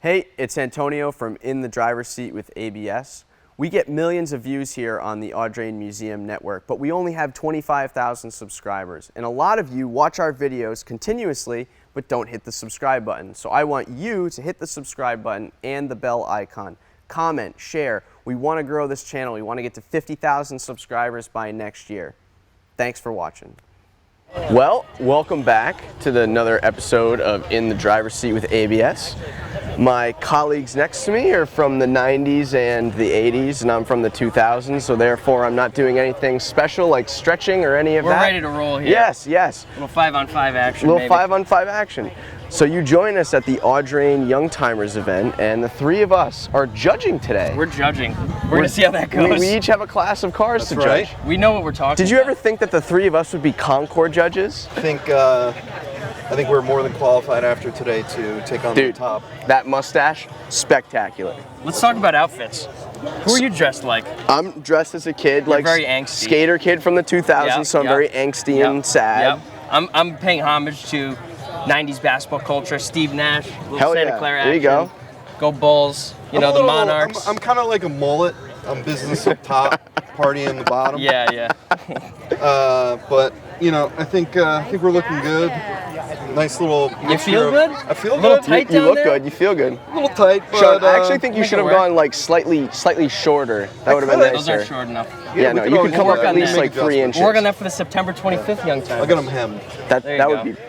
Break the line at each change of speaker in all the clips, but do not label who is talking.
Hey, it's Antonio from In the Driver's Seat with ABS. We get millions of views here on the Audrain Museum Network, but we only have 25,000 subscribers. And a lot of you watch our videos continuously, but don't hit the subscribe button. So I want you to hit the subscribe button and the bell icon. Comment, share. We want to grow this channel. We want to get to 50,000 subscribers by next year. Thanks for watching. Well, welcome back to another episode of In the Driver's Seat with ABS. My colleagues next to me are from the 90s and the 80s, and I'm from the 2000s, so therefore I'm not doing anything special like stretching or any of that.
We're ready to roll here.
Yes, yes.
A little 5-on-5 action,
A little 5-on-5 action. So you join us at the Audrain Youngtimers event, and the three of us are judging today.
We're judging. We're going to see how that goes.
We each have a class of cars to judge.
We know what we're talking about.
Did you ever think that the three of us would be Concours judges?
I think we're more than qualified after today to take on the top.
That mustache, spectacular.
Let's talk about outfits. Who are you dressed like?
I'm dressed as a kid, like
very angsty.
Skater kid from the 2000s, so I'm very angsty and sad.
Yep. I'm paying homage to 90s basketball culture. Steve Nash, little
Hell
Santa
yeah.
Clara
There you
action. Go Bulls. You know, the Monarchs.
I'm kind of like a mullet. I'm business up top, party in the bottom.
Yeah.
But you know, I think we're looking good. Nice little.
You feel good?
I feel
a little
good.
tight
You
down
look
there?
good. You feel good.
A little tight, but
Sean, I actually think you
make
should
it
have
work.
gone like slightly shorter. That would have been
could.
Those
nicer.
aren't short enough.
Yeah, no,
we
you
always
could come
work
up
on
at least
that.
like 3 inches.
We're working on that for the September 25th Young Time.
I'll get them hemmed.
That
There you
that
go.
would be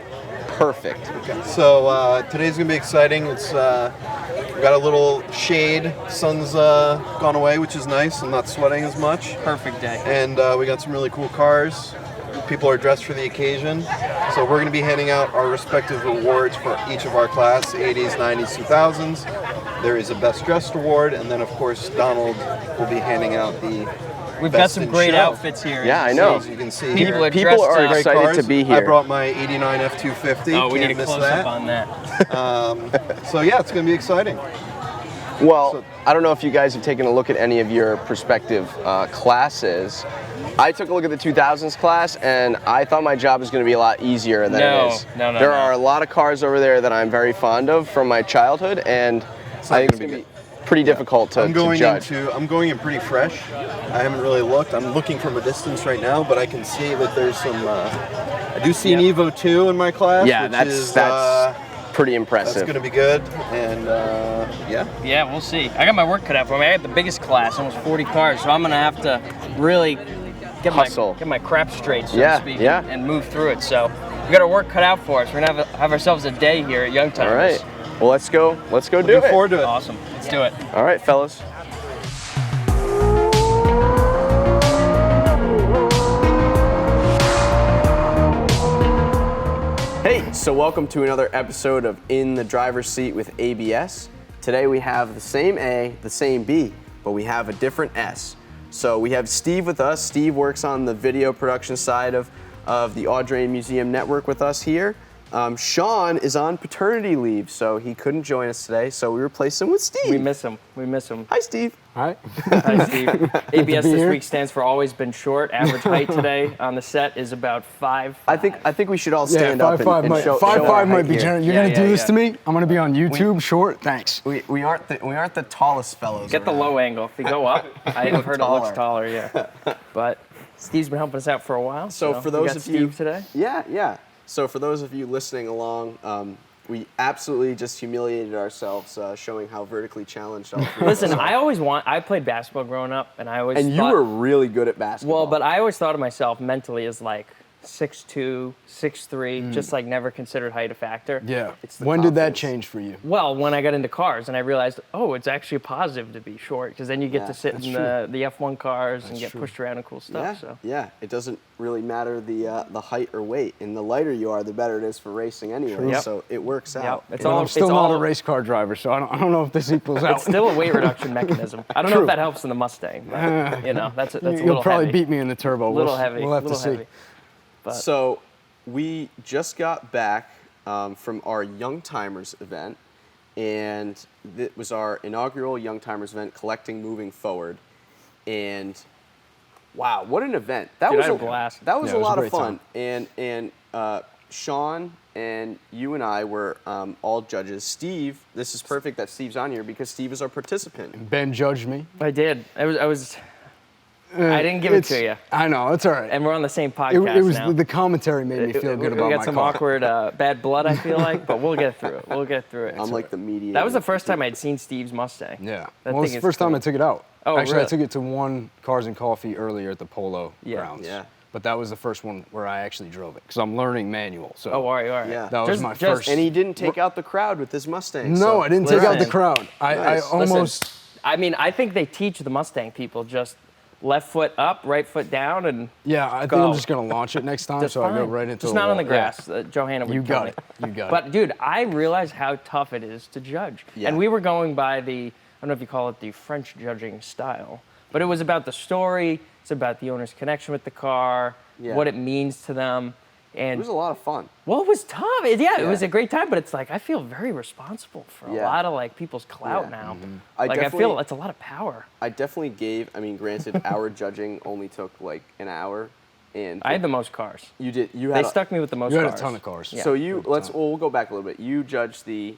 perfect.
So today's gonna be exciting. It's we got a little shade. Sun's gone away, which is nice. I'm not sweating as much.
Perfect day.
And we got some really cool cars. People are dressed for the occasion. So we're going to be handing out our respective awards for each of our class, 80s, 90s, 2000s. There is a Best Dressed Award, and then of course Donald will be handing out the
We've got
Best
some
in
great
Show.
outfits here.
Yeah, I know.
As you can see
People
here.
are
People are
dressed
excited
Cars.
to be here.
I brought my 89 F250.
Oh, we need a
Can't miss
close
that.
up on that.
So yeah, it's going to be exciting.
Well, I don't know if you guys have taken a look at any of your prospective classes. I took a look at the 2000s class, and I thought my job was going to be a lot easier than it is.
No.
There are a lot of cars over there that I'm very fond of from my childhood, and I think it's going to be pretty difficult to judge.
I'm going in pretty fresh. I haven't really looked. I'm looking from a distance right now, but I can see that there's some. I do see an Evo 2 in my class.
Yeah,
which
that's
is,
pretty impressive.
That's going to be good, and yeah.
Yeah, we'll see. I got my work cut out for me. I had the biggest class, almost 40 cars, so I'm gonna have to really get my crap straight, so to speak, and move through it. So we got our work cut out for us. We're gonna have ourselves a day here at Youngtimers.
All right. Well, let's go do it.
Looking forward to it.
Awesome. Let's do it.
All right, fellas. Hey, so welcome to another episode of In the Driver's Seat with ABS. Today we have the same A, the same B, but we have a different S. So we have Steve with us. Steve works on the video production side of the Audrain Museum Network with us here. Sean is on paternity leave, so he couldn't join us today, so we replaced him with Steve.
We miss him.
Hi, Steve.
Hi.
Hi, Steve. ABS this
here.
week stands for Always Been Short. Average height today on the set is about 5'5".
I think we should all stand up and show
5'5"
our
might
height
be
here.
generous. You're gonna do this to me? I'm gonna be on YouTube. Short. Thanks.
We aren't the tallest fellows.
Get the
around.
low angle. If you go up, I've heard it looks
Taller.
taller, yeah. But Steve's been helping us out for a while.
So for
we
those
got
of
Steve
you
today.
Yeah. So for those of you listening along, we absolutely just humiliated ourselves showing how vertically challenged all three
Listen,
of us are.
I played basketball growing up, and I always
And you
thought,
were really good at basketball.
well, but I always thought of myself mentally as like 6'2", 6'3", just like never considered height a factor.
Yeah.
It's the
When did that
confidence.
change for you?
Well, when I got into cars and I realized, oh, it's actually a positive to be short, because then you get to sit in the F1 cars and get pushed around and cool stuff.
Yeah. It doesn't really matter the height or weight, and the lighter you are, the better it is for racing anyway.
Yep.
So it works out.
It's
Well,
all.
I'm still
it's
not
all,
a race car driver, so I don't know if this equals out.
It's still a weight reduction mechanism. I don't know if that helps in the Mustang, but that's a
You'll
little
probably
heavy.
beat me in the turbo.
Little heavy.
We'll have
little
to see.
heavy. But
So we just got back from our Youngtimers event, and it was our inaugural Youngtimers event, Collecting Moving Forward. And wow, what an event! That
Dude,
was
I had a blast.
That was
Yeah,
a
it was a
lot of
great
fun. And Sean and you and I were all judges. Steve, this is perfect that Steve's on here because Steve is our participant.
Ben judged me.
I did. I didn't give it to you.
I know, it's all right.
And we're on the same podcast
It was
now.
the commentary made me feel good about my car.
We got some awkward bad blood, I feel like, but we'll get through it. We'll get through it.
I'm like the mediator.
That was the first time I'd seen Steve's Mustang.
Yeah.
That
Well, it's
thing
the first time I took it out.
Oh,
Actually,
really?
I took it to one Cars and Coffee earlier at the Polo grounds.
Yeah.
But that was the first one where I actually drove it because I'm learning manual. So
Oh, all right.
Yeah.
that was my first.
And he didn't take out the crowd with his Mustang.
No,
so.
I didn't take out the
Listen.
crowd. I
Nice.
almost.
I mean, I think they teach the Mustang people just left foot up, right foot down, and
Yeah, I think
Go.
I'm just gonna launch it next time,
just
so
fine.
I go right into
just
the
not on
wall.
the grass. Johanna would
You
tell
got
me.
it. You got
But
it.
dude, I realize how tough it is to judge.
Yeah.
And we were going by the, I don't know if you call it the French judging style, but it was about the story. It's about the owner's connection with the car,
Yeah.
what it means to them.
It
And
was a lot of fun.
well, it was tough. It was
Yeah.
a great time, but it's like I feel very responsible for a
Yeah.
lot of like people's clout
Yeah.
now.
I
Like I
definitely-
feel it's a lot of power.
I definitely gave. I mean, granted, our judging only took like an hour, and
I had the most cars.
you did. You
They
had.
stuck me with the most
You had
cars.
a ton of cars.
Yeah.
So we'll go back a little bit. You judged the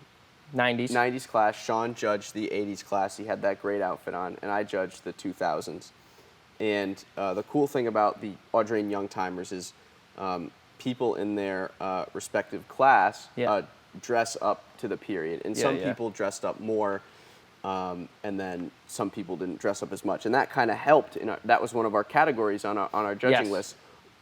90s.
90s class. Sean judged the 80s class. He had that great outfit on, and I judged the 2000s. And the cool thing about the Audrain Youngtimers is people in their respective class
Yeah.
dress up to the period, and
Yeah,
some
yeah.
people dressed up more, and then some people didn't dress up as much, and that kind of helped. That was one of our categories on our judging
Yes.
list.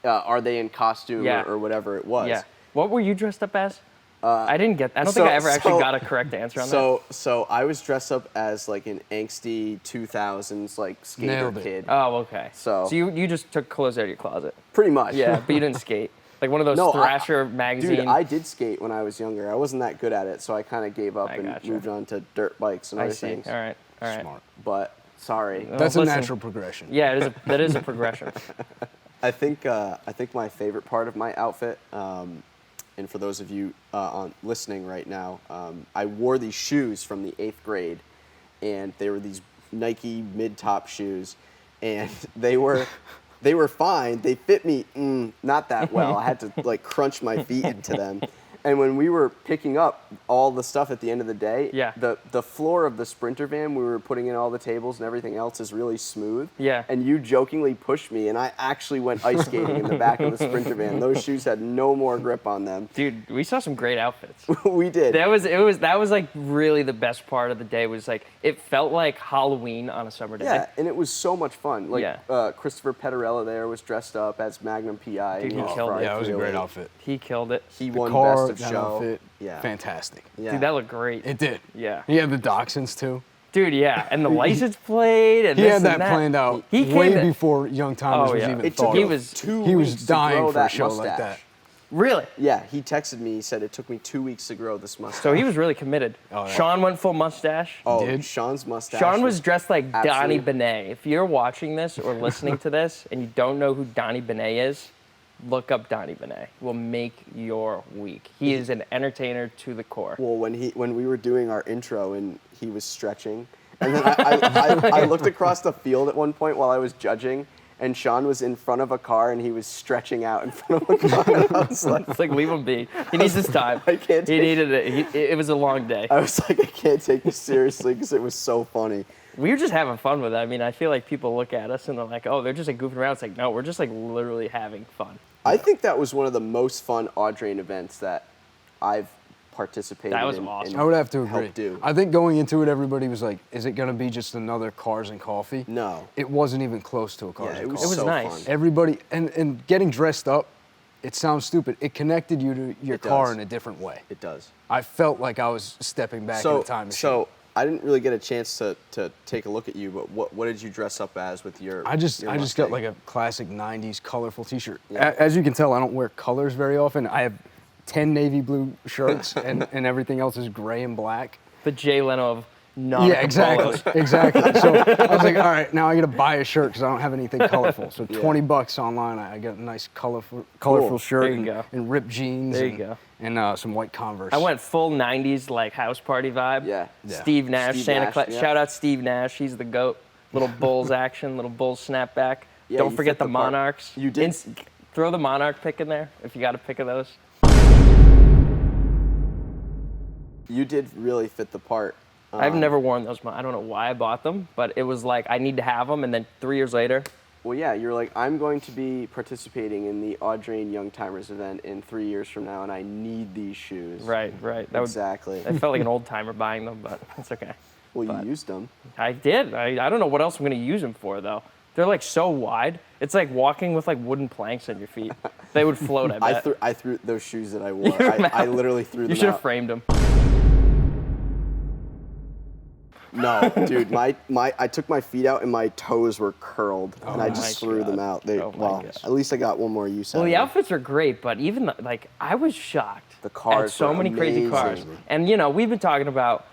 Are they in costume
Yeah.
or whatever it was?
Yeah. What were you dressed up as? I didn't get. I don't think I ever actually got a correct answer on that.
So I was dressed up as like an angsty 2000s like skater
Nailed it.
kid.
Oh, okay.
So-
you just took clothes out of your closet.
Pretty much.
Yeah, but you didn't skate. Like one of those
No,
Thrasher magazine.
Dude, I did skate when I was younger. I wasn't that good at it, so I kind of gave up
I
and
gotcha.
moved on to dirt bikes and
I
other
see.
things.
All right.
Smart.
But sorry,
That's a
listen.
natural progression.
Yeah, that is a progression.
I think my favorite part of my outfit, and for those of you listening right now, I wore these shoes from the 8th grade, and they were these Nike mid-top shoes, and they were fine. They fit me not that well. I had to like crunch my feet into them. And when we were picking up all the stuff at the end of the day,
Yeah.
the floor of the Sprinter van, we were putting in all the tables and everything else is really smooth.
Yeah.
And you jokingly pushed me, and I actually went ice skating in the back of the Sprinter van. Those shoes had no more grip on them.
Dude, we saw some great outfits.
We did.
That was like really the best part of the day. Was like it felt like Halloween on a summer day.
Yeah, and it was so much fun. Like
Yeah.
Christopher Pettarella there was dressed up as Magnum PI.
Dude,
and
he
was
killed it.
Ferrari
Yeah, it was a great
308.
outfit.
He killed it.
He
The
won
car,
Best of
that
Show.
outfit,
Yeah.
fantastic.
Yeah.
Dude, that looked great.
It did.
Yeah.
He had the dachshunds too.
Dude, yeah, and the license plate and
He
this
had that
and that.
planned out
He
way
came in-
before Young Timers
Oh,
was
yeah.
even
It
thought
took
He
him
of.
was-
2
He
weeks
was
to
dying
grow
for a
that
show
mustache.
like that.
Really.
Yeah, he texted me. He said it took me 2 weeks to grow this mustache.
So he was really committed.
Oh, yeah.
Sean went full mustache.
Oh,
did?
Sean's mustache.
Sean was dressed like Donnie
absolutely-
Benet. If you're watching this or listening to this and you don't know who Donnie Benet is, look up Donnie Benet. Will make your week. He is an entertainer to the core.
Well, when we were doing our intro and he was stretching, and then I looked across the field at one point while I was judging, and Sean was in front of a car and he was stretching out in front of a car. And I was like,
It's like leave him be. He needs his time.
I can't
He
take-
needed it. It was a long day.
I was like, I can't take this seriously because it was so funny.
We were just having fun with it. I mean, I feel like people look at us and they're like, oh, they're just like goofing around. It's like, no, we're just like literally having fun.
I think that was one of the most fun Audrain events that I've participated in.
That was awesome.
and
I would have to agree.
helped do.
I think going into it, everybody was like, "Is it going to be just another Cars and Coffee?"
No.
It wasn't even close to a Cars
Yeah,
and
it was
Coffee.
It was
so
nice.
fun.
Everybody and getting dressed up. It sounds stupid. It connected you to your
It
car
does.
in a different way.
It does.
I felt like I was stepping back in the time machine.
So I didn't really get a chance to take a look at you, but what did you dress up as with your
I just
your
got
Mustang?
like a classic '90s colorful T-shirt.
Yeah.
As you can tell, I don't wear colors very often. I have 10 navy blue shirts, and everything else is gray and black.
The Jay Leno of non
Yeah, exactly, exactly. So I was like, all right, now I got to buy a shirt because I don't have anything colorful. So
Yeah.
$20 online, I got a nice colorful shirt
There you
and,
go.
and ripped jeans.
There you
and,
go.
And some white Converse.
I went full 90s like house party vibe.
Yeah.
Yeah.
Steve Nash,
Steve
Santa
Nash,
Claus.
yeah.
Shout out Steve Nash. He's the GOAT. Little Bulls action, little Bulls snapback.
Yeah,
Don't
you
forget
fit
the
the part.
Monarchs.
You did.
Throw the Monarch pick in there if you got a pick of those.
You did really fit the part.
I've never worn those. I don't know why I bought them, but it was like I need to have them, and then 3 years later.
Well, yeah, you're like, I'm going to be participating in the Audrain Youngtimers event in 3 years from now, and I need these shoes.
Right.
Exactly.
I felt like an old timer buying them, but it's okay.
Well,
But
you used them.
I did. I don't know what else I'm going to use them for, though. They're like so wide. It's like walking with like wooden planks on your feet. They would float, I bet.
I threw those shoes that I wore. I literally threw them out.
You should have framed them.
No, dude, I took my feet out and my toes were curled, and I just threw them out. At least I got one more use out of
Well, the
them.
outfits are great, but even like I was shocked.
The cars
at so
were
many crazy cars.
amazing.
And we've been talking about,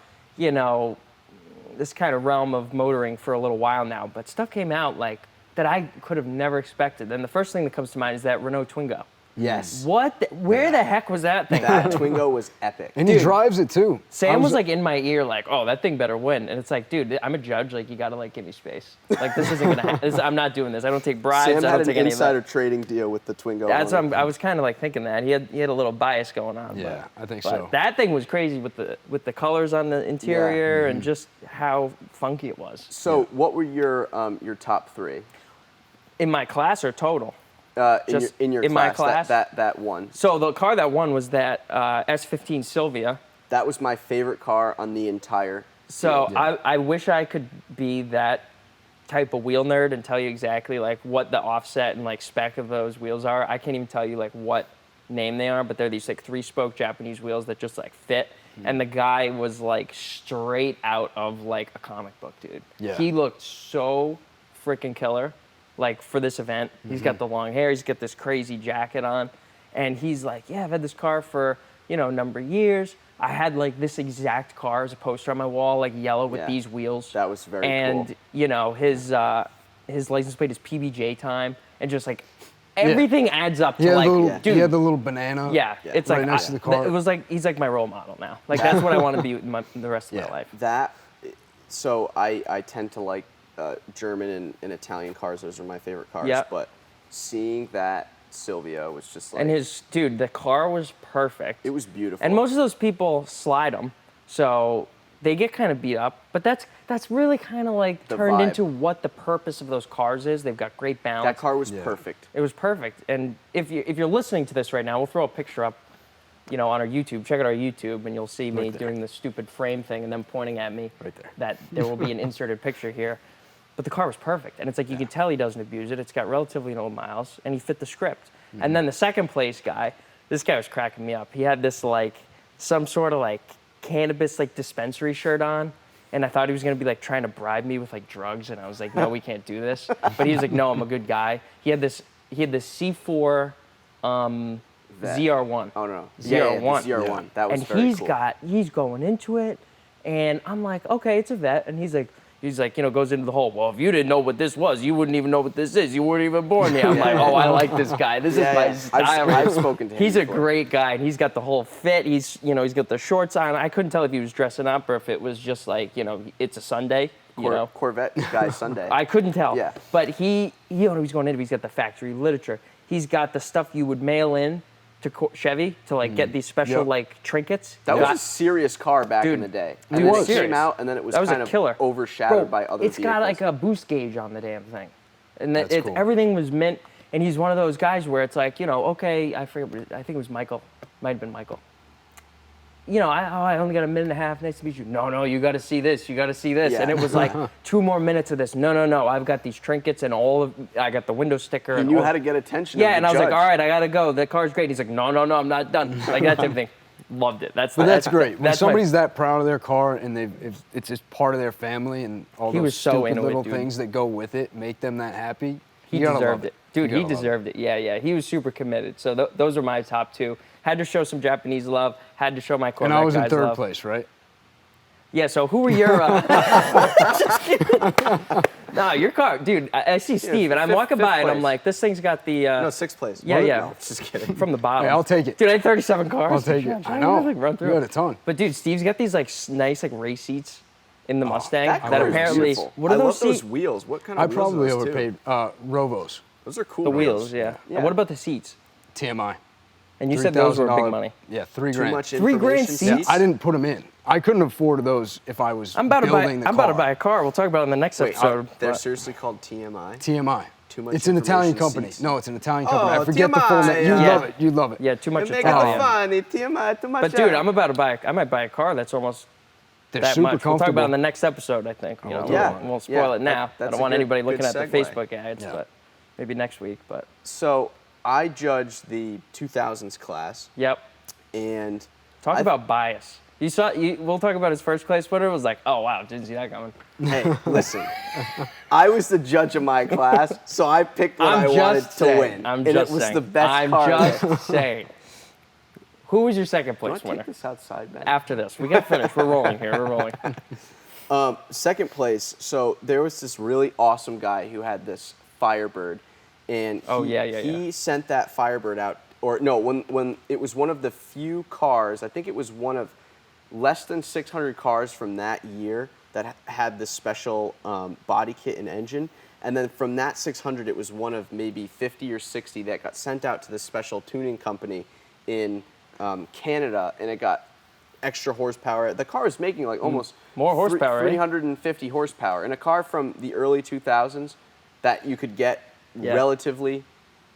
this kind of realm of motoring for a little while now, but stuff came out like that I could have never expected. And the first thing that comes to mind is that Renault Twingo.
Yes.
Where the heck was that thing?
That Twingo was epic.
And he drives it too.
Sam was like in my ear, like, "Oh, that thing better win." And it's like, dude, I'm a judge. Like, you gotta like give me space. Like, this isn't gonna happen. I'm not doing this. I don't take bribes.
Sam
I don't
had an
take any
insider
of that.
trading deal with the Twingo.
That's
owner.
what I was kind of like thinking that he had a little bias going on.
Yeah, I think
but
so.
That thing was crazy with the colors on the interior and just how funky it was.
So, what were your top three?
In my class or total?
In your
my
class,
class?
that one.
So the car that won was that S15 Silvia.
That was my favorite car on the entire.
So I wish I could be that type of wheel nerd and tell you exactly like what the offset and like spec of those wheels are. I can't even tell you like what name they are, but they're these like 3-spoke Japanese wheels that just like fit. And the guy was like straight out of like a comic book, dude.
Yeah.
He looked so freaking killer. Like for this event, he's got the long hair, he's got this crazy jacket on, and he's like, yeah, I've had this car for, a number of years. I had like this exact car as a poster on my wall, like yellow with these wheels.
That was very cool.
And, his license plate is PBJ time, and just like everything adds up to like, dude.
He had the little banana.
Yeah, it's
right
like
next to the car.
It was like he's like my role model now. Like that's what I want to be the rest of my life.
So I tend to like German and Italian cars. Those are my favorite cars.
Yeah.
But seeing that Silvia was just like.
And the car was perfect.
It was beautiful.
And most of those people slide them, so they get kind of beat up. But that's really kind of like turned into what the purpose of those cars is. They've got great balance.
That car was perfect.
It was perfect. And if you're listening to this right now, we'll throw a picture up, on our YouTube. Check out our YouTube, and you'll see me doing the stupid frame thing and them pointing at me.
Right there.
That there will be an inserted picture here. But the car was perfect. And it's like you can tell he doesn't abuse it. It's got relatively low miles, and he fit the script. And then the second place guy, this guy was cracking me up. He had this like some sort of like cannabis like dispensary shirt on. And I thought he was gonna be like trying to bribe me with like drugs, and I was like, no, we can't do this. But he was like, no, I'm a good guy. He had this C4 ZR1.
Oh no,
ZR1.
The ZR1. That was
and
very cool.
He's going into it, and I'm like, okay, it's a vet, and he's like, goes into the whole, well, if you didn't know what this was, you wouldn't even know what this is. You weren't even born yet. I'm like, oh, I like this guy. This is my style.
I've spoken to him
He's
before.
a great guy, and he's got the whole fit. He's got the shorts on. I couldn't tell if he was dressing up or if it was just like, it's a Sunday.
Corvette guy Sunday.
I couldn't tell.
Yeah.
But he's going into. He's got the factory literature. He's got the stuff you would mail in to Chevy to like get these special like trinkets.
That was a serious car back in the day. And then it came out, and then it was kind of overshadowed by other vehicles.
It's got like a boost gauge on the damn thing, and
That's cool.
everything was mint. And he's one of those guys where it's like, okay, I forget. I think it was Michael. Might have been Michael. I only got a minute and a half. Nice to meet you. No, you got to see this. You got to see this.
Yeah.
And it was like 2 more minutes of this. No. I've got these trinkets and I got the window sticker.
He knew how to get attention.
Yeah, and I was like, all right, I got to go. The car's great. He's like, no, I'm not done. Like that type of thing. Loved it. That's
great. When somebody's that proud of their car and it's just part of their family and all those stupid little things that go with it, make them that happy.
He deserved it. Dude, he deserved it. Yeah. He was super committed. So those are my top 2. Had to show some Japanese love. Had to show my Corvette
guys love. And I was in third
love.
place, right?
Yeah, so who were your... Just kidding. No, your car... Dude, I see Steve, and I'm walking by, and I'm like, this thing's got the...
No, 6th place.
Yeah.
No, just kidding.
From the bottom.
Hey, I'll take it.
Dude, I had 37 cars.
I'll take it. I know.
Run through
You had a ton.
But dude, Steve's got these like nice like race seats in the Mustang
That car is
apparently...
beautiful.
What are
I
those
love those
seats?
wheels. What kind of
I
wheels
probably
are those,
overpaid. Rovos.
Those are cool
The wheels, yeah. And what about the seats?
TMI.
And you said those were big money.
Yeah, $3 grand.
Too much
$3 grand
information
seats?
I didn't put them in. I couldn't afford those if I was
I'm about
building the car.
I'm about to buy a car. We'll talk about it in the next episode.
They're seriously called TMI?
TMI.
Too much
It's an Italian
information
company.
seats.
No, it's an Italian company.
Oh,
I forget the full
TMI,
name. You
yeah.
love it. You love it.
Yeah, too much
Make it
Italian.
funny, TMI, too much.
But dude, I'm about to buy. I might buy a car that's almost
They're
that
super
much.
comfortable.
We'll talk about it in the next episode, I think. You know,
Yeah.
we won't spoil
Yeah.
it now. I
That's
don't
a
want
good-
anybody looking
good
at the
segue.
Facebook ads, but maybe next week. But
So I judged the 2000s class,
yep.
and
Talk about bias. You saw. We'll talk about his first place footer. It was like, oh wow, didn't see that coming.
hey, listen, I was the judge of my class, so I picked what I wanted to win,
I'm
and
just
it was
saying.
the best
I'm
car.
just saying. Who was your second
You
place
want to
winner?
take this outside, Ben?
After this, we got finished. We're rolling here. We're rolling.
Second place, so there was this really awesome guy who had this Firebird, and he sent that Firebird out, or no, when it was one of the few cars, I think it was one of less than 600 cars from that year that had this special body kit and engine, and then from that 600, it was one of maybe 50 or 60 that got sent out to this special tuning company in Canada, and it got extra horsepower. The car was making like almost
more horsepower,
350 horsepower. In a car from the early 2000s that you could get relatively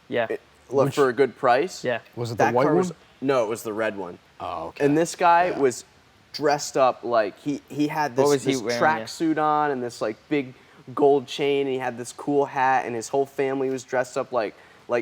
for a good price.
Yeah.
Was it the
That
white
car
one?
was, no, it was the red one.
Oh, okay.
And this guy was dressed up like he had
What
this,
was he
this
wearing,
tracksuit on and this like big gold chain, and he had this cool hat, and his whole family was dressed up like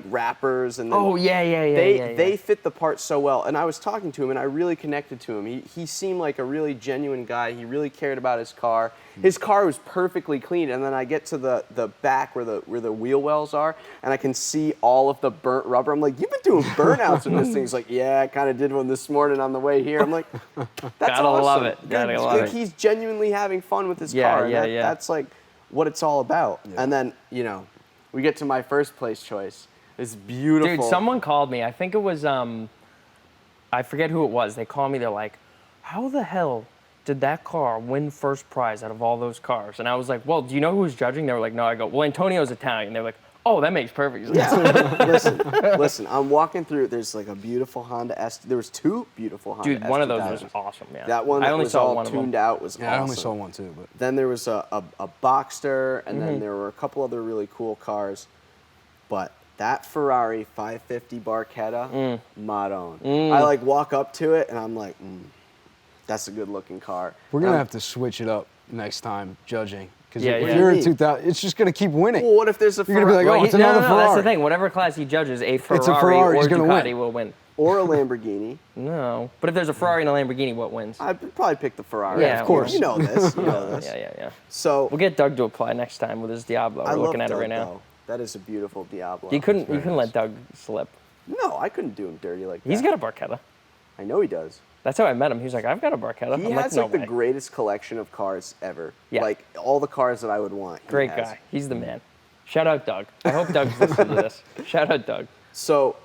rappers, and then they fit the part so well. And I was talking to him, and I really connected to him. He seemed like a really genuine guy. He really cared about his car. His car was perfectly clean, and then I get to the back where the wheel wells are, and I can see all of the burnt rubber. I'm like, you've been doing burnouts with this thing. He's like, yeah, I kind of did one this morning on the way here. I'm like, that's
Gotta
awesome.
love it. Gotta love it.
He's genuinely having fun with his car. That's like what it's all about. Yeah. And then, we get to my first place choice. It's beautiful.
Dude, someone called me. I think it was, I forget who it was. They called me. They're like, how the hell did that car win first prize out of all those cars? And I was like, well, do you know who was judging? They were like, no. I go, well, Antonio's Italian. They're like, oh, that makes perfect sense.
Yeah. Listen, I'm walking through. There's like a beautiful Honda S. There was two beautiful Honda S2000s.
Dude, one of those was awesome, man.
That one
I only
was
saw
all
one of them.
tuned out was awesome.
I only saw one too. But
Then there was a Boxster, and then there were a couple other really cool cars. But that Ferrari 550 Barchetta, Madon. I like walk up to it, and I'm like, that's a good looking car.
we're gonna have to switch it up next time judging. Because
Yeah,
if
yeah.
you're in 2000, it's just gonna keep winning.
Well, what if there's a
You're gonna be
Ferrari
like, oh, it's another Ferrari.
That's the thing. Whatever class he judges, a Ferrari,
Ferrari,
or
he's gonna
Ducati
win.
will win.
or a Lamborghini?
No. But if there's a Ferrari and a Lamborghini, what wins?
I'd probably pick the Ferrari.
Yeah, of course.
You know this. You know this.
Yeah.
So
We'll get Doug to apply next time with his Diablo.
I
We're
love
looking at it
Doug,
right now.
though. That is a beautiful Diablo.
You couldn't let Doug slip.
No, I couldn't do him dirty like that.
He's got a Barchetta.
I know he does.
That's how I met him. He was like, I've got a Barchetta.
He
I'm
has
like,
like
no
the
way.
greatest collection of cars ever.
Yeah.
Like all the cars that I would want. he
Great
has.
guy. He's the man. Shout out Doug. I hope Doug's listening to this. Shout out Doug.
So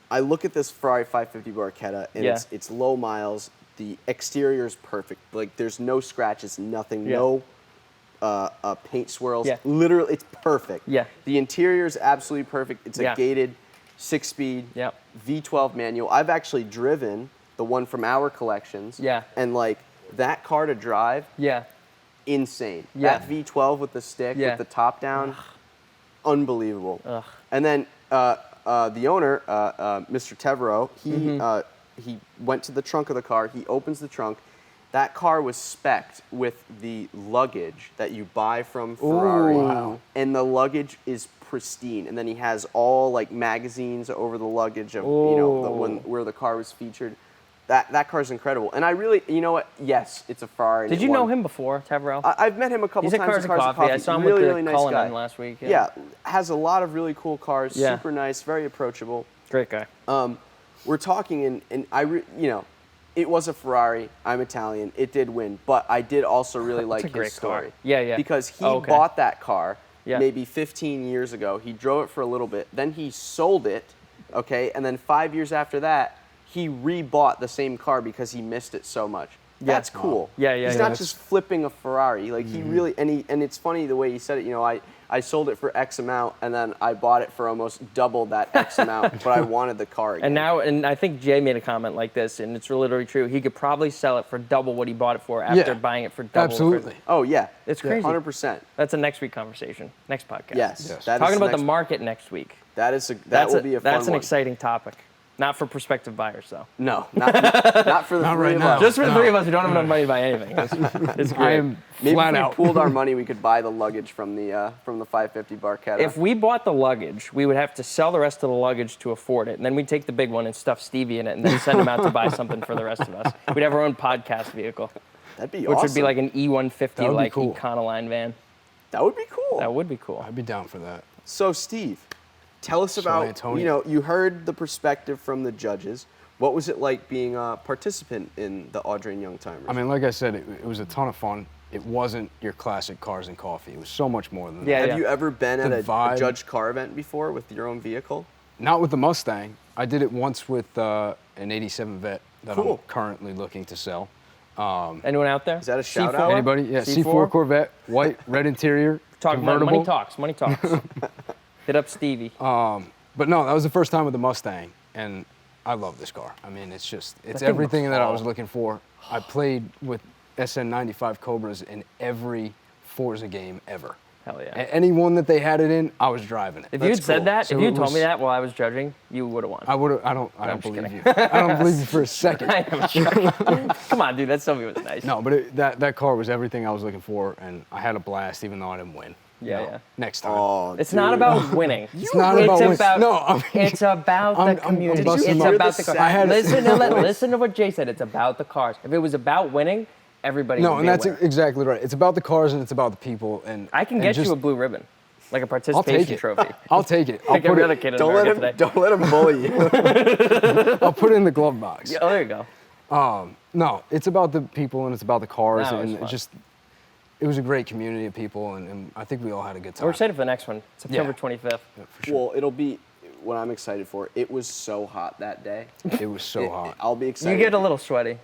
I look at this Ferrari 550 Barchetta, and
Yeah.
it's low miles. The exterior is perfect. Like there's no scratches, nothing,
Yeah.
no paint swirls.
Yeah.
Literally, it's perfect.
Yeah.
The interior is absolutely perfect. It's a
Yeah.
gated 6-speed
Yep.
V12 manual. I've actually driven the one from our collections.
Yeah.
And like that car to drive,
Yeah.
insane.
Yeah.
That V12 with the stick,
Yeah.
with the top down, unbelievable.
Ugh.
And then the owner, Mr. Tevero, he went to the trunk of the car. He opens the trunk. That car was spec'd with the luggage that you buy from Ferrari,
Wow.
and the luggage is pristine. And then he has all like magazines over the luggage of where the car was featured. That car's incredible. And I really, you know what? Yes, it's a Ferrari.
Did you know him before, Tevero?
I've met him a couple
He's at
times.
Cars and Coffee. I saw him with the
nice
Cullinan
guy.
last week.
Yeah, has a lot of really cool cars.
Yeah.
Super nice, very approachable.
Great guy.
We're talking, and it was a Ferrari. I'm Italian. It did win, but I did also really like
a great
his story.
car. Yeah.
Because he
Oh, okay.
bought that car
Yeah.
maybe 15 years ago. He drove it for a little bit. Then he sold it, okay? And then 5 years after that, he rebought the same car because he missed it so much. That's cool.
Yeah,
He's not just flipping a Ferrari. Like he really, and it's funny the way he said it. I sold it for X amount, and then I bought it for almost double that X amount, but I wanted the car again.
And I think Jay made a comment like this, and it's literally true. He could probably sell it for double what he bought it for after buying it for double.
Absolutely.
Oh, yeah.
It's crazy.
100%.
That's a next week conversation, next podcast.
Yes.
Talking about the market next week.
That will be a fun one.
That's an exciting topic. Not for prospective buyers, though.
No, not for the three of us.
Just for the three of us who don't have enough money to buy anything. It's great.
I am
Maybe
flat
if we
out.
pooled our money, we could buy the luggage from the 550 Barchetta.
If we bought the luggage, we would have to sell the rest of the luggage to afford it, and then we'd take the big one and stuff Stevie in it, and then send him out to buy something for the rest of us. We'd have our own podcast vehicle.
That'd be
Which
awesome.
would be like an E150, like
cool.
Econoline van.
That would be cool.
That would be cool.
I'd be down for that.
So, Steve, tell us about, you heard the perspective from the judges. What was it like being a participant in the Audrain Youngtimers?
I mean, like I said, it was a ton of fun. It wasn't your classic cars and coffee. It was so much more than that.
Have you ever been at a
vibe.
judge car event before with your own vehicle?
Not with the Mustang. I did it once with an 87 Vet that I'm currently looking to sell.
Anyone out there?
Is that a shout
C4?
out?
Anybody? Yeah, C4 Corvette, white, red interior, convertible.
Money talks. Hit up Stevie.
But no, that was the first time with the Mustang, and I love this car. I mean, it's everything that I was looking for. I played with SN95 Cobras in every Forza game ever.
Hell yeah.
Any one that they had it in, I was driving it.
If you had said that, if you told me that while I was judging, you would have won.
I would have. I don't believe you. I don't believe you for a second.
I am joking. Come on, dude. That Sylvia was nice.
No, but that car was everything I was looking for, and I had a blast, even though I didn't win.
Yeah.
Next time.
Oh,
it's not about winning.
It's not about winning.
It's about the community. It's about the cars. Listen to what Jay said. It's about the cars. If it was about winning, everybody would be a winner.
No, and that's exactly right. It's about the cars and it's about the people. And
I can get you a blue ribbon, like a participation trophy.
I'll take it.
Like every other kid in America today.
Don't let him bully you.
I'll put it in the glove box.
Yeah, oh, there you go.
No, it's about the people and it's about the cars,
No,
and it was a great community of people, and I think we all had a good time.
We're excited for the next one, September 25th.
Yeah, for sure.
Well, it'll be what I'm excited for. It was so hot that day.
It was so hot.
I'll be excited.
You get a little sweaty.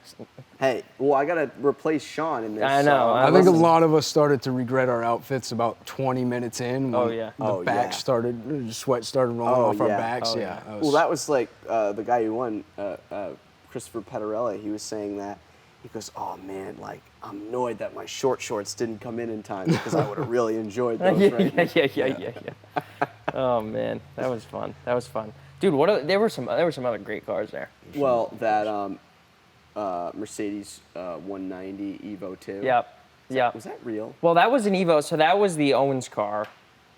Hey, well, I got to replace Sean in this.
I know.
I think a lot of us started to regret our outfits about 20 minutes in. When the back started, sweat started rolling off our backs.
Well, that was like the guy who won, Christopher Pettarella. He was saying that. He goes, oh man, like I'm annoyed that my short shorts didn't come in time because I would have really enjoyed those.
Yeah. Oh man, that was fun. Dude, there were some other great cars there.
Well, that Mercedes 190 Evo 2.
Yep.
Was that real?
Well, that was an Evo, so that was the Owens car.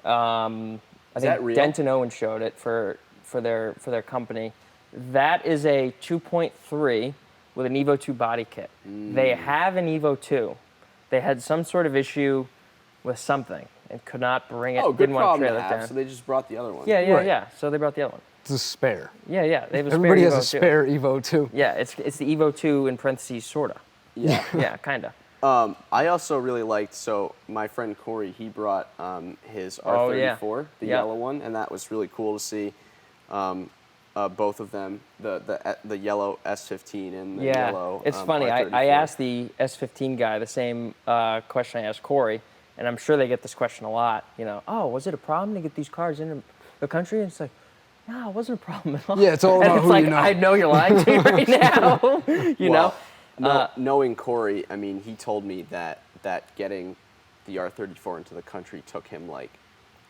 I think
that real?
Denton Owens showed it for their company. That is a 2.3 with an Evo 2 body kit. They have an Evo 2. They had some sort of issue with something and could not bring it.
Oh, good
didn't want to
problem
trailer
to
it
have,
down.
so they just brought the other one.
Yeah. So they brought the other one.
It's a spare.
Yeah. They have a spare
Everybody has
Evo
a spare Evo too.
Yeah, it's the Evo 2 in parentheses, sorta.
Yeah.
Yeah, kinda.
I also really liked, so my friend Corey, he brought his R34, the yellow one, and that was really cool to see both of them, the yellow S15 and the yellow
it's funny.
R34.
I asked the S15 guy the same question I asked Corey, and I'm sure they get this question a lot. Oh, was it a problem to get these cars into the country? And it's like, no, it wasn't a problem at all.
Yeah, it's all about who you know.
I know you're lying to me right now. you know?
Knowing Corey, I mean, he told me that getting the R34 into the country took him like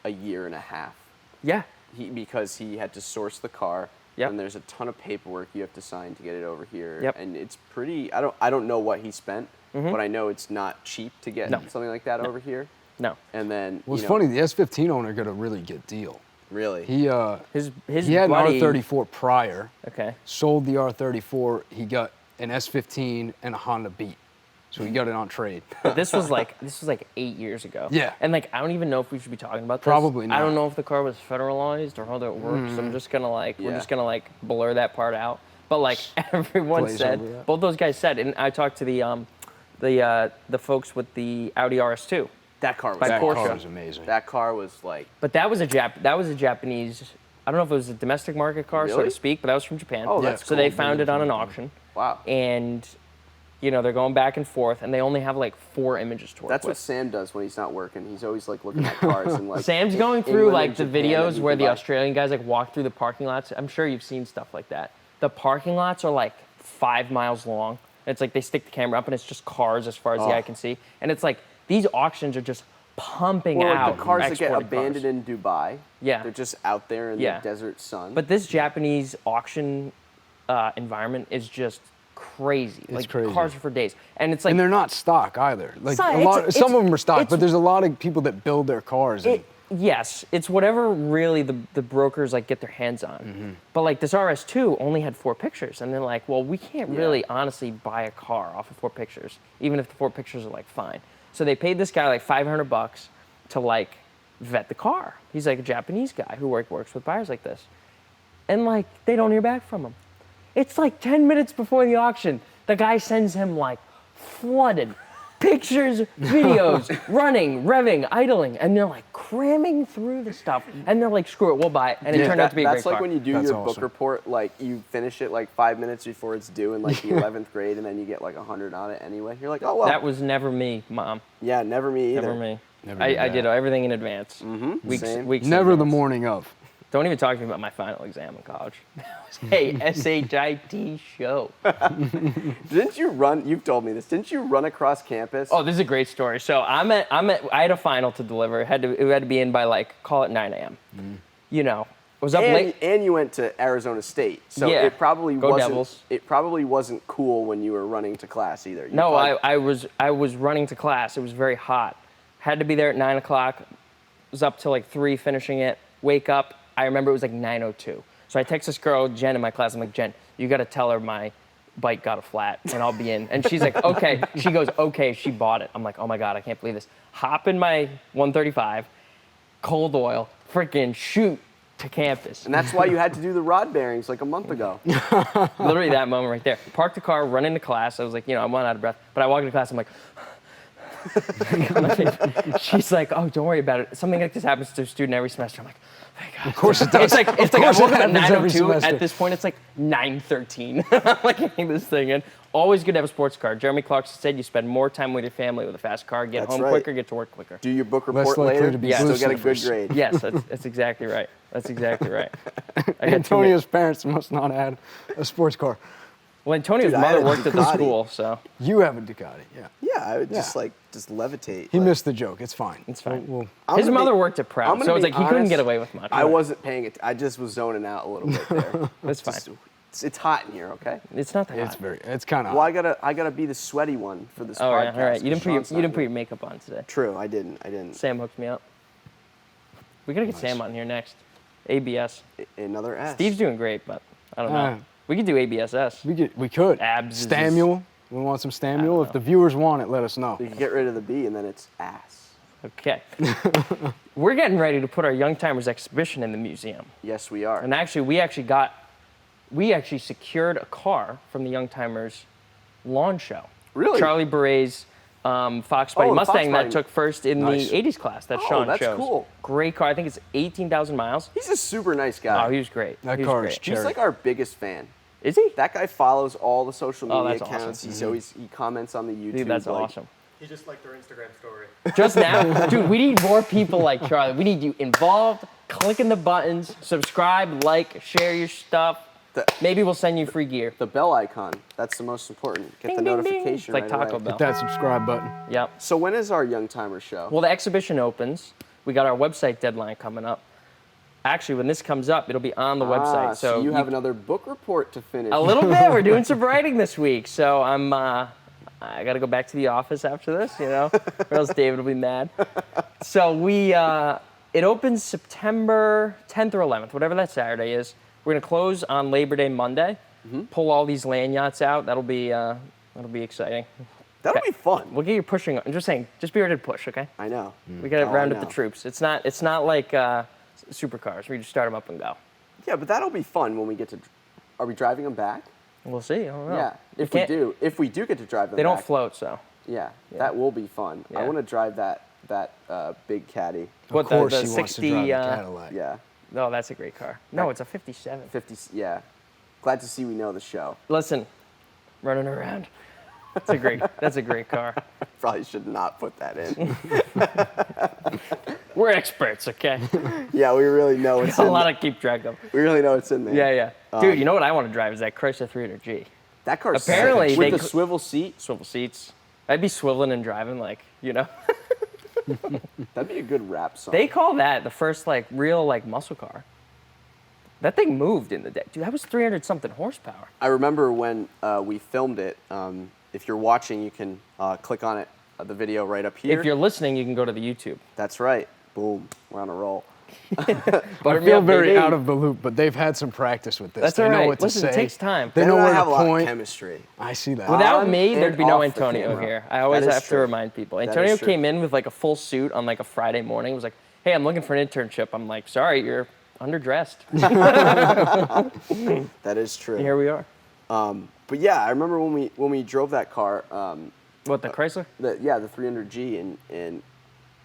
a year and a half.
Yeah.
Because he had to source the car, and there's a ton of paperwork you have to sign to get it over here, and it's pretty. I don't know what he spent, but I know it's not cheap to get something like that over here.
No.
And then
Well, it's funny. The S15 owner got a really good deal.
Really?
He
his
he had
buddy,
an R34 prior.
Okay.
Sold the R34. He got an S15 and a Honda Beat. So he got it on trade.
But this was like 8 years ago.
Yeah.
And like I don't even know if we should be talking about this.
Probably not.
I don't know if the car was federalized or how that works. I'm just gonna we're just gonna blur that part out. But like everyone said, both those guys said, and I talked to the folks with the Audi RS2.
That car
was amazing.
That car was like.
But that was a Japanese. I don't know if it was a domestic market car, so to speak, but that was from Japan.
Oh, that's
So they found it on an auction.
Wow.
And You know, they're going back and forth, and they only have like 4 images to work
That's what
with.
Sam does when he's not working. He's always like looking at cars and like.
Sam's going through
England
like
and
the
Japan
videos
and
where the
Dubai.
Australian guys like walk through the parking lots. I'm sure you've seen stuff like that. The parking lots are like 5 miles long. It's like they stick the camera up and it's just cars as far as the eye can see. And it's like these auctions are just pumping
Or
out
the cars that get
exported
abandoned
cars.
in Dubai.
Yeah.
They're just out there in
Yeah.
the desert sun.
But this Japanese auction environment is just crazy. Like
crazy.
cars are for days. And it's like
And they're not stock either. Like
not-
a lot,
it's-
some of them are stock,
it's-
but there's a lot of people that build their cars. And
yes, it's whatever really the brokers like get their hands on. But like this RS2 only had 4 pictures, and they're like, well, we can't really honestly buy a car off of 4 pictures, even if the 4 pictures are like fine. So they paid this guy like $500 to like vet the car. He's like a Japanese guy who works with buyers like this, and like they don't hear back from him. It's like 10 minutes before the auction, the guy sends him like flooded pictures, videos, running, revving, idling, and they're like cramming through the stuff, and they're like, screw it, we'll buy it, and it turned out to be a great
That's like
car.
when you do
That's
your book
awesome.
report, like you finish it like 5 minutes before it's due in like the 11th grade, and then you get like 100 on it anyway. You're like, oh well.
That was never me, Mom.
Yeah, never me either.
Never me.
Never
I
did
did
that.
everything in advance. Weeks
Same.
in
never the
advance.
morning of.
Don't even talk to me about my final exam in college. Hey, SHIT show.
Didn't you run? You've told me this. Didn't you run across campus?
Oh, this is a great story. So I had a final to deliver. It had to be in by like, call it 9 a.m. You know, was up late.
and you went to Arizona State, so
Yeah.
it probably
Go
wasn't.
Devils.
It probably wasn't cool when you were running to class either. You
No,
probably-
I was running to class. It was very hot. Had to be there at 9 o'clock. Was up till like 3 finishing it. Wake up. I remember it was like 9:02. So I text this girl, Jen, in my class. I'm like, Jen, you got to tell her my bike got a flat and I'll be in. And she's like, okay. She goes, okay, she bought it. I'm like, oh my God, I can't believe this. Hop in my 135, cold oil, freaking shoot to campus.
And that's why you had to do the rod bearings like a month ago.
Literally that moment right there. Parked the car, run into class. I was like, I'm out of breath. But I walk into class, I'm like, she's like, oh, don't worry about it. Something like this happens to a student every semester. I'm like, thank God.
Of course it does.
It's like I
course
woke
it
up at
happens every
9:02.
semester.
At this point, it's like 9:13. I'm like getting this thing in. Always good to have a sports car. Jeremy Clarkson said you spend more time with your family with a fast car. Get
That's
home
right.
quicker, get to work quicker.
Do your book
Less
report
likely
later.
to be
You still
blue
get a good
sniffers.
grade.
Yes, that's exactly right. That's exactly right. I got
Antonio's parents must not have had a sports car.
Well, Antonio's
Dude, I
mother
had a
worked at the
Ducati.
school, so
You have a Ducati, yeah.
Yeah, I would just
Yeah.
just levitate.
He
like-
missed the joke. It's fine.
it's fine.
I'm
His
gonna
mother
be-
worked at
I'm
Proud,
gonna
so it was
be
like he couldn't
honest,
get away with much.
I wasn't paying it. I just was zoning out a little bit there.
That's fine.
It's hot in here, okay?
It's not that
It's
hot.
it's kind of.
Well, I gotta be the sweaty one for this
Oh,
podcast.
yeah, all right. You didn't
Sean's not
put
here.
your makeup on today.
True, I didn't.
Sam hooked me up. We gotta get Sam on here next. ABS.
Another S.
Steve's doing great, but I don't know. We could do ABSS.
we could.
Abs is-
Stamuel. We want some Stamuel. If the viewers want it, let us know.
You can get rid of the B and then it's ass.
Okay. We're getting ready to put our Youngtimers exhibition in the museum.
Yes, we are.
And actually, we actually secured a car from the Youngtimers lawn show.
Really?
Charlie Beret's Foxbody
Oh, the
Mustang that
Foxbody.
took first in
Nice.
the 80s class that
Oh,
Sean
that's
chose.
cool.
Great car. I think it's 18,000 miles.
He's a super nice guy.
Oh, he was great.
That
He was
car
great.
is
He's
cherry.
like our biggest fan.
Is he?
That guy follows all the social
Oh,
media
that's
accounts.
awesome.
He comments on the YouTube.
Dude, that's
like,
awesome.
He just liked their Instagram story.
Just now, dude, we need more people like Charlie. We need you involved, clicking the buttons, subscribe, like, share your stuff. Maybe we'll send you free gear.
The bell icon. That's the most important. Get
Ding,
the
ding, ding.
notification
It's like
right
Taco
away.
Bell.
Hit that subscribe button.
Yep.
So when is our Youngtimer show?
Well, the exhibition opens. We got our website deadline coming up. Actually, when this comes up, it'll be on the website.
So you have another book report to finish.
a little bit. We're doing some writing this week, so I got to go back to the office after this, or else David will be mad. So it opens September 10th or 11th, whatever that Saturday is. We're gonna close on Labor Day Monday. Pull all these land yachts out. That'll be exciting.
That'll be fun.
We'll get you pushing. I'm just saying, just be ready to push, okay?
I know.
We gotta
Oh,
round
I
up the
know.
troops. It's not like supercars where you just start them up and go.
Yeah, but that'll be fun when we get to. Are we driving them back?
We'll see. I don't know.
Yeah.
You
If we
can't-
do, get to drive them.
They don't
back,
float, so.
Yeah, that will be fun. I
Yeah.
want to drive that big caddy.
What,
Of course
the
he wants
60,
to drive the Cadillac.
Yeah,
No, that's a great car. No, it's a 57.
50. Yeah. Glad to see we know the show. Listen, running around.
Listen, running around. 57. 57. 50. No, that's a great car. No, it's a 57. 50. Yeah. Glad to see we know the show. 50. Yeah. Glad to see we know the show. 50. Yeah. Glad to see we know the show. 50. Yeah. Glad to see we know the show.
Listen, running around.
That's a great car.
Probably should not put that in.
We're experts, okay?
Yeah, we really know it's
A
in
lot
there.
to keep track of.
We really know it's in there.
Yeah. Dude, you know what I want to drive is that Chrysler 300G.
That car's
Apparently
sick.
they
With the swivel seat.
Swivel seats. I'd be swiveling and driving like,
That'd be a good rap song.
They call that the first like real like muscle car. That thing moved in the day. Dude, that was 300 something horsepower.
I remember when we filmed it. If you're watching, you can click on it, the video right up here.
If you're listening, you can go to the YouTube.
That's right. Boom. We're on a roll.
I feel very out of the loop, but they've had some practice with this.
That's
they
all
know
right.
what to
Listen,
say.
it takes time.
They know
and I
where
have
to
a lot of
point.
chemistry.
I see that.
Without me,
On
there'd be
and
no
off the
Antonio
camera.
here. I always
That is
have to
true.
remind people.
That is
Antonio
true.
came in with like a full suit on like a Friday morning. He was like, hey, I'm looking for an internship. I'm like, sorry, you're underdressed.
That is true.
Here we are.
But yeah, I remember when we drove that car.
What, the Chrysler?
The 300G, and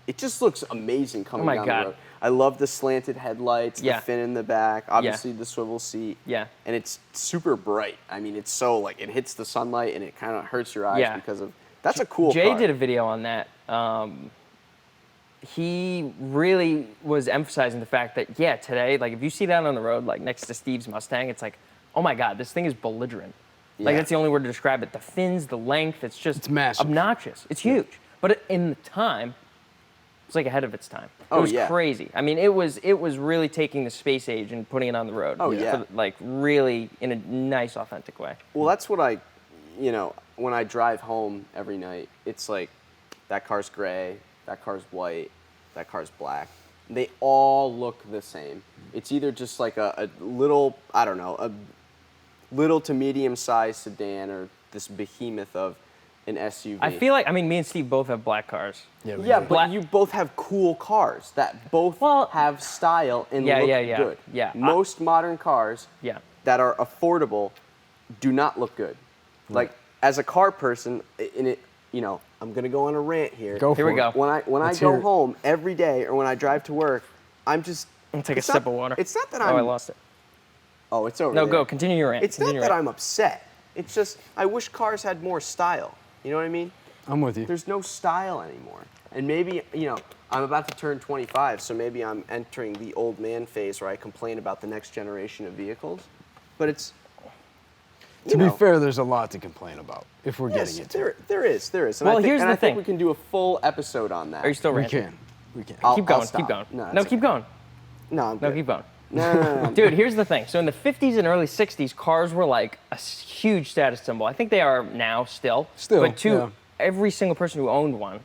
it just looks amazing coming
my
down
God.
the road. I love the slanted headlights,
Yeah.
the fin in the back, obviously the swivel seat.
Yeah.
And it's super bright. I mean, it's so like it hits the sunlight and it kind of hurts your eyes
Yeah.
because of. That's a cool
Jay
car.
did a video on that. He really was emphasizing the fact that, yeah, today, like if you see that on the road, like next to Steve's Mustang, it's like, oh my God, this thing is belligerent. Like
Yeah.
that's the only word to describe it. The fins, the length, it's just
It's massive.
obnoxious. It's huge. But in the time, it's like ahead of its time. It
Oh,
was
yeah.
crazy. I mean, it was really taking the space age and putting it on the road.
Oh, yeah.
For, like really in a nice, authentic way.
Well, that's what when I drive home every night, it's like that car's gray, that car's white, that car's black. They all look the same. It's either just like a little, I don't know, a little to medium sized sedan or this behemoth of an SUV.
I feel like, me and Steve both have black cars.
Yeah, we
Yeah,
do.
but you both have cool cars that both have style and
Yeah,
look
yeah.
good.
Yeah.
Most modern cars
Yeah.
that are affordable do not look good. Like as a car person, I'm gonna go on a rant here.
Go
Here
for
we go.
it.
When I
Let's hear
go
it.
home every day or when I drive to work, I'm just.
I'll take a
it's
sip
not-
of water.
It's not that
Oh,
I'm.
I lost it.
Oh, it's over
No,
there.
go. Continue your rant.
It's not
Continue
that
your
I'm upset. It's just I wish cars had more style. You know what I mean?
I'm with you.
There's no style anymore. And maybe, I'm about to turn 25, so maybe I'm entering the old man phase where I complain about the next generation of vehicles. But it's,
To be fair, there's a lot to complain about if we're
yes,
getting into it.
there is. And
Well,
I think,
here's
and
the
I think
thing.
we can do a full episode on that.
Are you still
We
ranting?
can.
I'll
Keep going.
stop.
Keep going.
No,
No,
it's
keep going.
No, I'm
No,
good.
keep going.
No.
Dude, here's the thing. So in the 50s and early 60s, cars were like a huge status symbol. I think they are now still.
Still,
But to
yeah.
every single person who owned one,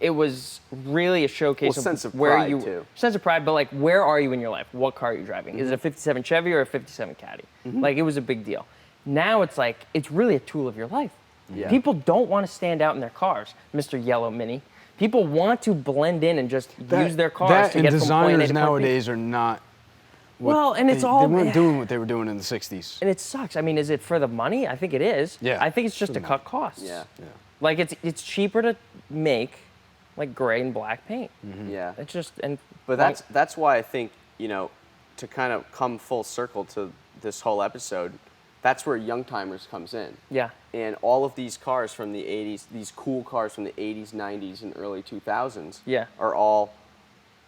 it was really a showcase
Well, sense of
where
pride,
you
too.
sense of pride. But like, where are you in your life? What car are you driving? Is it a 57 Chevy or a 57 Caddy? Like, it was a big deal. Now it's like it's really a tool of your life.
Yeah.
People don't want to stand out in their cars, Mr. Yellow Mini. People want to blend in and just use their cars
That
to
and
get from point A
designers
to point B.
nowadays are not.
Well, and it's all-
They weren't doing what they were doing in the '60s.
And it sucks. I mean, is it for the money? I think it is.
Yeah.
I think it's just to cut costs.
Yeah.
Like it's cheaper to make like gray and black paint.
Yeah.
It's just and
But that's why I think, to kind of come full circle to this whole episode, that's where Youngtimers comes in.
yeah.
And all of these cars from the 80s, these cool cars from the 80s, 90s, and early 2000s
Yeah.
are all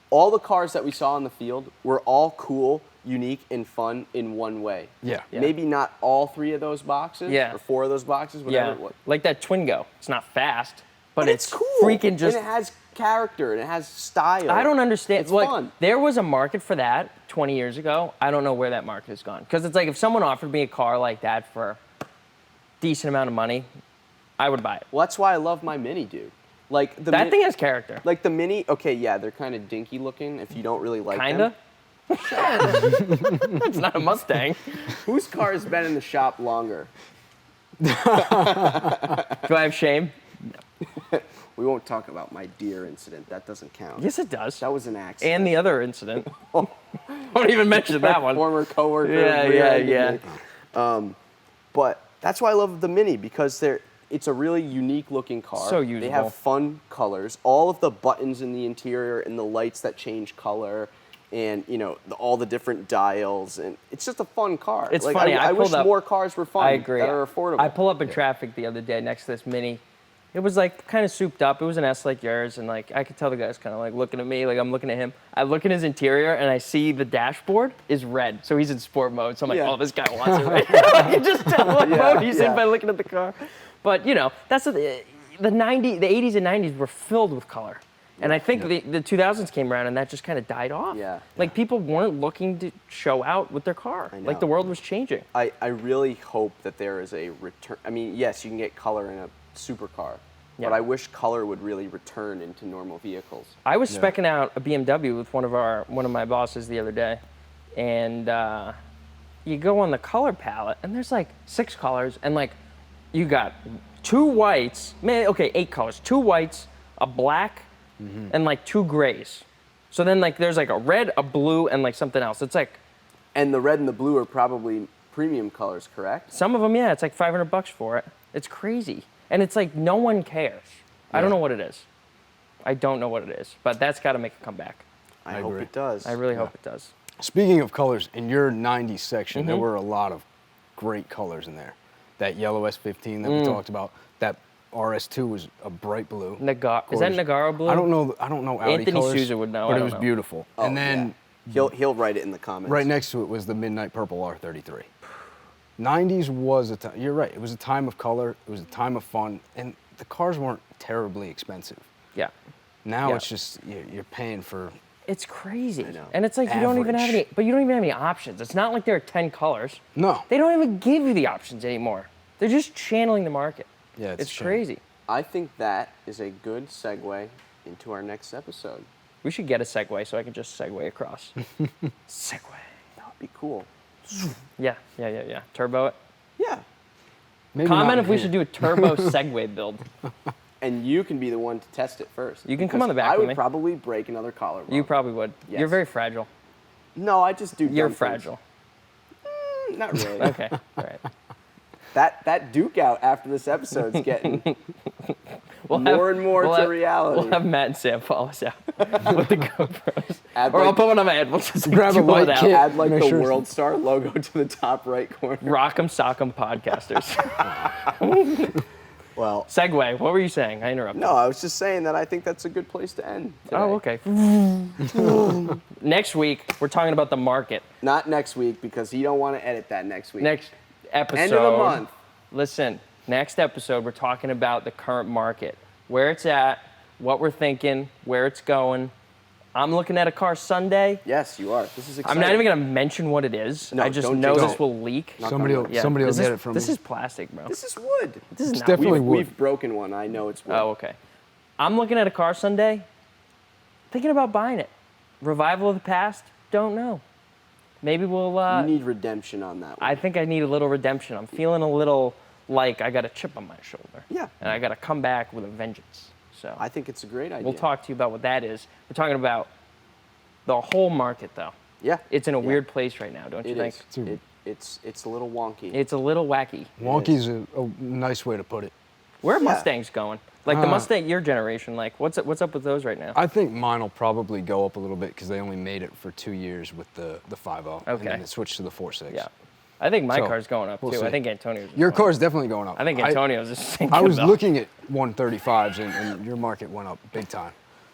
the cars that we saw in the field were all cool, unique, and fun in one way.
Yeah.
Yeah.
Maybe not all three of those boxes
Yeah.
or four of those boxes, whatever
Yeah.
it was.
Like that Twingo. It's not fast, but
it's cool.
freaking just
And it has character and it has style.
I don't understand.
It's
like,
fun.
There was a market for that 20 years ago. I don't know where that market has gone. Because it's like if someone offered me a car like that for a decent amount of money, I would buy it.
Well, that's why I love my Mini, dude. Like
That thing has character.
Like the Mini, okay, yeah, they're kind of dinky looking if you don't really like
Kinda.
them.
It's not a Mustang.
Whose car has been in the shop longer?
Do I have shame?
We won't talk about my deer incident. That doesn't count.
Yes, it does.
That was an accident.
And the other incident. Don't even mention that one.
Former coworker.
Yeah.
rear-ended me. But that's why I love the Mini because it's a really unique looking car.
So
They
usable.
have fun colors. All of the buttons in the interior and the lights that change color and you know all the different dials, and it's just a fun car.
It's
like,
funny.
I wish
pulled up,
more cars were fun.
I agree.
That are affordable.
I pull up in traffic the other day next to this Mini. It was like kind of souped up. It was an S like yours, and like I could tell the guy's kind of like looking at me, like I'm looking at him. I look in his interior, and I see the dashboard is red, so he's in sport mode. So I'm like, oh, this guy wants it right now. I can just tell what mode he's in by looking at the car. But you know, that's the 80s and 90s were filled with color. And I think the 2000s came around and that just kind of died off.
Yeah.
Like people weren't looking to show out with their car.
I know.
Like the world was changing.
I really hope that there is a return. I mean, yes, you can get color in a supercar, but I wish color would really return into normal vehicles.
I was speccing out a BMW with one of my bosses the other day, and you go on the color palette and there's like 6 colors, and like you got 2 whites, 8 colors, 2 whites, a black, and like 2 grays. So then like there's like a red, a blue, and like something else. It's like,
and the red and the blue are probably premium colors, correct?
Some of them, yeah, it's like $500 for it. It's crazy. And it's like no one cares. I don't know what it is. I don't know what it is, but that's got to make a comeback.
I hope it does.
I really hope it does.
Speaking of colors, in your 90s section, there were a lot of great colors in there. That yellow S15 that we talked about, that RS2 was a bright blue.
Is that Nagaro blue?
I don't know Audi
Anthony
colors,
Souza would know.
but
I
it
don't
was
know.
beautiful.
Oh,
and then
he'll write it in the comments.
right next to it was the midnight purple R33. 90s was a time. You're right. It was a time of color. It was a time of fun, and the cars weren't terribly expensive.
Yeah.
Now it's just you're paying for.
It's crazy.
I know.
And it's like you don't even have any,
Average.
but you don't even have any options. It's not like there are 10 colors.
No.
They don't even give you the options anymore. They're just channeling the market.
Yeah, it's a shame.
crazy.
I think that is a good segue into our next episode.
We should get a Segway so I can just segue across. Segway.
That would be cool.
Yeah. Turbo it.
Yeah.
Maybe
Comment
not
if we
here.
should do a turbo Segway build.
And you can be the one to test it first.
You can come on the back
I
with
would
me.
probably break another collarbone.
You probably would.
Yes.
You're very fragile.
No, I just do.
You're
dumb things.
fragile.
Not really.
Okay. All right.
That Duke out after this episode's getting
We'll
more and more to reality.
We'll have Matt and Sam follow us out with the GoPros.
Add
Or I'll
like-
put one on my head. We'll just
Grab a
duel it
light
out.
kit.
Add like
Make
the
sure-
World Star logo to the top right corner.
Rock'em sock'em podcasters.
Well,
Segway. What were you saying? I interrupted.
no, I was just saying that I think that's a good place to end today.
Oh, okay. Next week, we're talking about the market.
Not next week because you don't want to edit that next week.
Next episode.
End of the month.
Listen, next episode, we're talking about the current market, where it's at, what we're thinking, where it's going. I'm looking at a car Sunday.
Yes, you are. This is
I'm
exciting.
not even going to mention what it is.
No,
I just
don't
know
jinx
this
it.
will leak.
Somebody will
Yeah.
get
This is-
it from
This
me.
is plastic, bro.
This is wood.
This is
It's
not
definitely wood.
We've broken one. I know it's wood.
Oh, okay. I'm looking at a car Sunday, thinking about buying it. Revival of the past? Don't know. Maybe we'll.
You need redemption on that one.
I think I need a little redemption. I'm feeling a little like I got a chip on my shoulder.
Yeah.
And I got to come back with a vengeance. So
I think it's a great idea.
we'll talk to you about what that is. We're talking about the whole market, though.
Yeah.
It's in a
Yeah.
weird place right now, don't you
It
think?
is. It's a little wonky.
It's a little wacky.
Wonky's a nice way to put it.
Where are
Yeah.
Mustangs going? Like the Mustang, your generation. Like, what's up with those right now?
I think mine will probably go up a little bit because they only made it for 2 years with the 5.0. And
Okay.
then it switched to the 4.6.
Yeah. I think my
So,
car's going up
we'll
too. I
see.
think Antonio's. is
Your
going up.
car's definitely going up.
I think Antonio's is sinking.
I was
though.
looking at 135s and your market went up big time.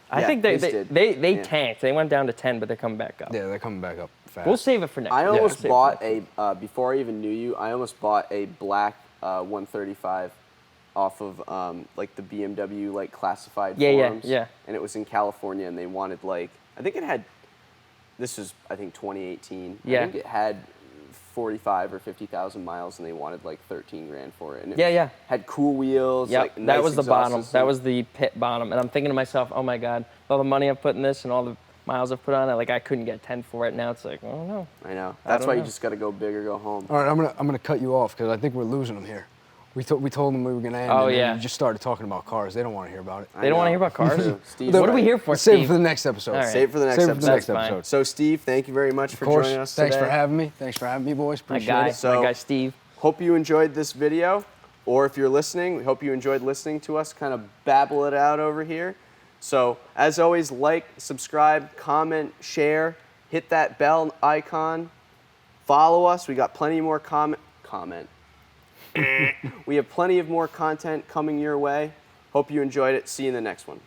I
Yeah,
think
his did.
they
Yeah.
tanked. They went down to 10, but they're coming back up.
Yeah, they're coming back up fast.
We'll save it for next.
I
week.
almost
We'll save it
bought
for next
a, before I even knew you, I almost bought a black 135 off of like the BMW like classified
Yeah, yeah,
forums.
yeah.
And it was in California and they wanted like, I think it had, this was I think 2018.
Yeah.
I think it had 45 or 50,000 miles and they wanted like 13 grand for it. And it
Yeah, yeah.
had cool wheels.
Yep,
like,
that
nice
was the
exhaust
bottom.
system.
That was the pit bottom. And I'm thinking to myself, oh my God, all the money I've put in this and all the miles I've put on it, like I couldn't get 10 for it. Now it's like, oh no.
I know.
I
That's
don't
why
know.
you just got to go big or go home.
All right, I'm gonna cut you off because I think we're losing them here. We told them we were gonna end.
Oh,
and then
yeah.
you just started talking about cars. They don't want to hear about it.
They don't want to hear about cars?
Steve's
What are we
right.
here for,
Let's save it
Steve?
for the next episode.
All right.
Save it for the next
Save it for
episode.
the next
That's fine.
episode.
So Steve, thank you very much for
Of course.
joining us
Thanks
today.
for having me. Thanks for having me, boys.
My
Appreciate
guy,
it.
So-
my guy Steve.
Hope you enjoyed this video, or if you're listening, we hope you enjoyed listening to us kind of babble it out over here. So as always, like, subscribe, comment, share, hit that bell icon, follow us. We got plenty more we have plenty of more content coming your way. Hope you enjoyed it. See you in the next one.